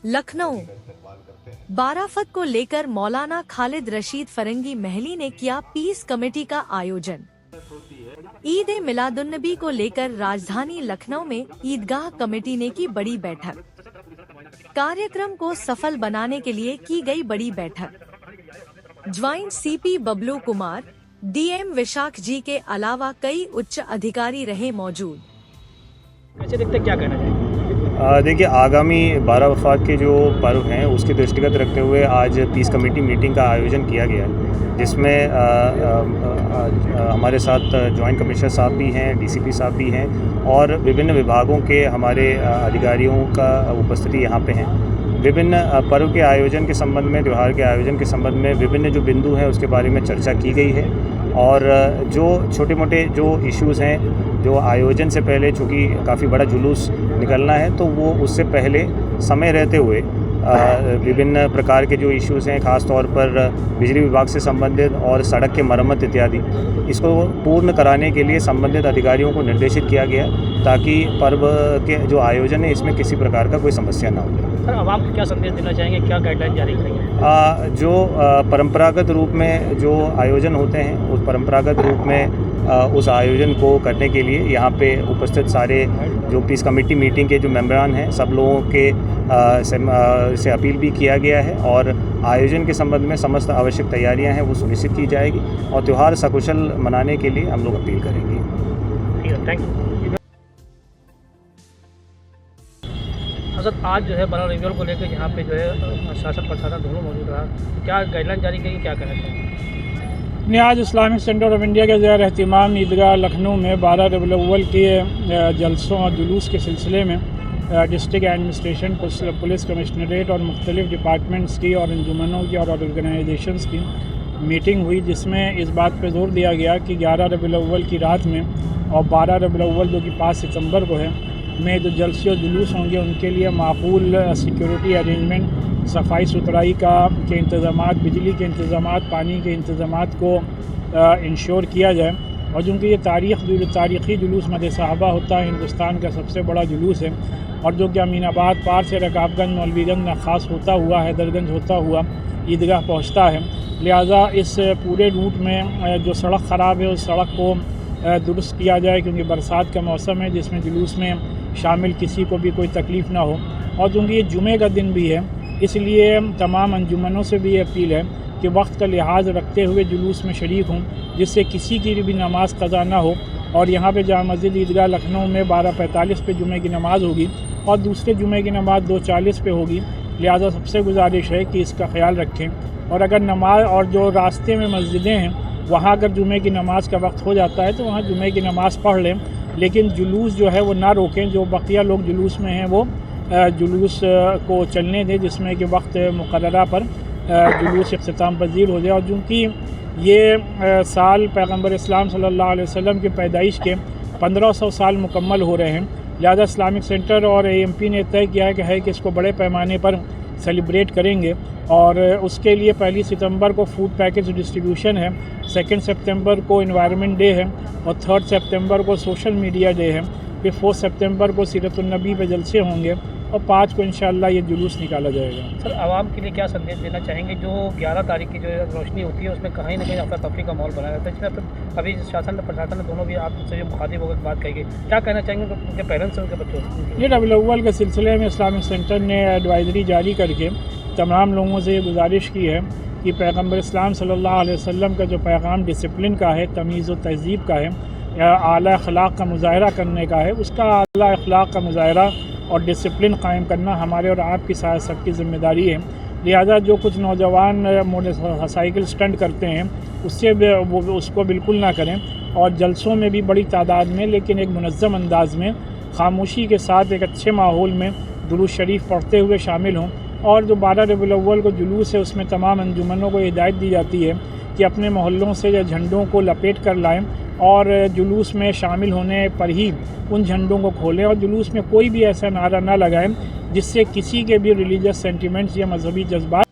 लखनऊ। बाराफत को लेकर मौलाना खालिद रशीद फरंगी महली ने किया पीस कमेटी का आयोजन। ईद ए मिलादुन्नबी को लेकर राजधानी लखनऊ में ईदगाह कमेटी ने की बड़ी बैठक। कार्यक्रम को सफल बनाने के लिए की गई बड़ी बैठक। Joint CP Bablu Kumar, DM Vishakh ji के अलावा कई उच्च अधिकारी रहे मौजूद। कैसे देखते क्या कहना चाहिए? देखिए, आगामी 12 वफ़ात के जो पर्व हैं उसके दृष्टिगत रखते हुए आज पीस कमेटी मीटिंग का आयोजन किया गया है, जिसमें हमारे साथ जॉइंट कमिश्नर साहब भी हैं, डीसीपी साहब भी हैं और विभिन्न विभागों के हमारे अधिकारियों का उपस्थिति यहाँ पे हैं। विभिन्न पर्व के आयोजन के संबंध में, त्यौहार के आयोजन के संबंध में विभिन्न जो बिंदु हैं उसके बारे में चर्चा की गई है और जो छोटे मोटे जो इश्यूज़ हैं, जो आयोजन से पहले चूँकि काफ़ी बड़ा जुलूस निकलना है तो वो उससे पहले समय रहते हुए विभिन्न प्रकार के जो इश्यूज़ हैं, ख़ास तौर पर बिजली विभाग से संबंधित और सड़क के मरम्मत इत्यादि, इसको पूर्ण कराने के लिए संबंधित अधिकारियों को निर्देशित किया गया ताकि पर्व के जो आयोजन है इसमें किसी प्रकार का कोई समस्या ना हो। सर, आवाम को क्या संदेश देना चाहेंगे, क्या गाइडलाइन जारी करेंगे? जो परंपरागत रूप में जो आयोजन होते हैं उस परंपरागत रूप में उस आयोजन को करने के लिए यहाँ पे उपस्थित सारे जो पीस कमेटी मीटिंग के जो मेंबरान हैं सब लोगों के से अपील भी किया गया है और आयोजन के संबंध में समस्त आवश्यक तैयारियां हैं वो सुनिश्चित की जाएगी और त्यौहार सकुशल मनाने के लिए हम लोग अपील करेंगे। Thank you. हज़रत, आज जो है बड़ा रिव्यूअल को लेकर यहाँ पे जो है शासन प्रशासन दोनों मौजूद रहा, क्या गाइडलाइन जारी की, क्या कहना चाहिए? ने आज इस्लामिक सेंटर ऑफ इंडिया के ज़ेर एहतिमाम ईदगाह लखनऊ में 12 रबीउल अव्वल के जलसों और जुलूस के सिलसिले में डिस्ट्रिक्ट एडमिनिस्ट्रेशन, पुलिस कमिश्नरेट और मुख्तलिफ़ डिपार्टमेंट्स की और अंजुमनों की और ऑर्गेनाइजेशंस की मीटिंग हुई, जिसमें इस बात पर जोर दिया गया कि 11 रबीउल अव्वल की रात में और 12 रबीउल अव्वल जो कि 5 सितंबर को है में जो जलसे और जुलूस होंगे उनके लिए माकूल सिक्योरिटी अरेंजमेंट, सफाई सुथराई के इंतज़ामात, बिजली के इंतज़ामात, पानी के इंतज़ामात को इंश्योर किया जाए। और चूँकि ये तारीख़ी जुलूस मद साहबा होता है, हिंदुस्तान का सबसे बड़ा जुलूस है और जो कि अमीनाबाद पार से रकाबगंज, मौलवीगंज, नखास होता हुआ, हैदरगंज होता हुआ ईदगाह पहुँचता है, लिहाजा इस पूरे रूट में जो सड़क ख़राब है उस सड़क को दुरुस्त किया जाए, क्योंकि बरसात का मौसम है जिसमें जुलूस में शामिल किसी को भी कोई तकलीफ़ ना हो। और चूँकि ये जुमे का दिन भी है इसलिए तमाम अंजुमनों से भी अपील है कि वक्त का लिहाज रखते हुए जुलूस में शरीक हों, जिससे किसी की भी नमाज़ क़ज़ा ना हो। और यहाँ पे जामा मस्जिद ईदगाह लखनऊ में 12:45 पे जुमे की नमाज़ होगी और दूसरे जुमे की नमाज़ 2:40 पे होगी, लिहाजा सबसे गुजारिश है कि इसका ख्याल रखें। और अगर नमाज और जो रास्ते में मस्जिदें हैं वहाँ अगर जुमे की नमाज़ का वक्त हो जाता है तो वहाँ जुमे की नमाज़ पढ़ लें, लेकिन जुलूस जो है वो ना रोकें। जो बकिया लोग जुलूस में हैं वो जुलूस को चलने दें, जिसमें कि वक्त मुकर्ररा पर जुलूस इख्तिताम पज़ीर हो जाए। और चूँकि ये साल पैगम्बर इस्लाम सल्लल्लाहु अलैहि वसल्लम की पैदाइश के 1500 साल मुकम्मल हो रहे हैं, लिहाजा इस्लामिक सेंटर और AMP ने तय किया है कि इसको बड़े पैमाने पर सेलिब्रेट करेंगे। और उसके लिए 1 सितंबर को फूड पैकेज डिस्ट्रीब्यूशन है, 2 सितंबर को एनवायरनमेंट डे है और 3 सितंबर को सोशल मीडिया डे है। फिर 4 सितंबर को सीरतुन्नबी पे जलसे होंगे और 5 को इंशाअल्लाह ये जुलूस निकाला जाएगा। सर, आवाम के लिए क्या संदेश देना चाहेंगे? जो 11 तारीख की जो रोशनी होती है उसमें कहीं ना कहीं अफरा तफरी का माहौल बना रहता है, जिसमें अभी शासन प्रशासन ने दोनों भी आपसे जो मुखातिब होकर बात कही गई, क्या कहना चाहेंगे उनके पेरेंट्स से, उनके बच्चों? ये रबीउल अव्वल के सिलसिले में इस्लामिक सेंटर ने एडवाइज़री जारी करके तमाम लोगों से ये गुजारिश की है कि पैगम्बर इस्लाम सल्लल्लाहु अलैहि वसल्लम का जो पैगाम डिसिप्लिन का है, तमीज़ व तहज़ीब का है, आला अखलाक का मुज़ाहरा करने का है, उसका आला अखलाक का मुज़ाहरा और डिसिप्लिन कायम करना हमारे और आपकी सबकी ज़िम्मेदारी है। लिहाजा जो कुछ नौजवान मोटरसाइकिल स्टंट करते हैं उससे वो उसको बिल्कुल ना करें और जलसों में भी बड़ी तादाद में लेकिन एक मुनज़्ज़म अंदाज में खामोशी के साथ एक अच्छे माहौल में दुरूद शरीफ पढ़ते हुए शामिल हों। और जो 12 रबीउल अव्वल को जुलूस है उसमें तमाम अंजुमनों को हिदायत दी जाती है कि अपने मोहल्लों से जो झंडों को लपेट कर लाएं और जुलूस में शामिल होने पर ही उन झंडों को खोलें और जुलूस में कोई भी ऐसा नारा ना लगाएं जिससे किसी के भी रिलीजियस सेंटिमेंट्स या मजहबी जज्बात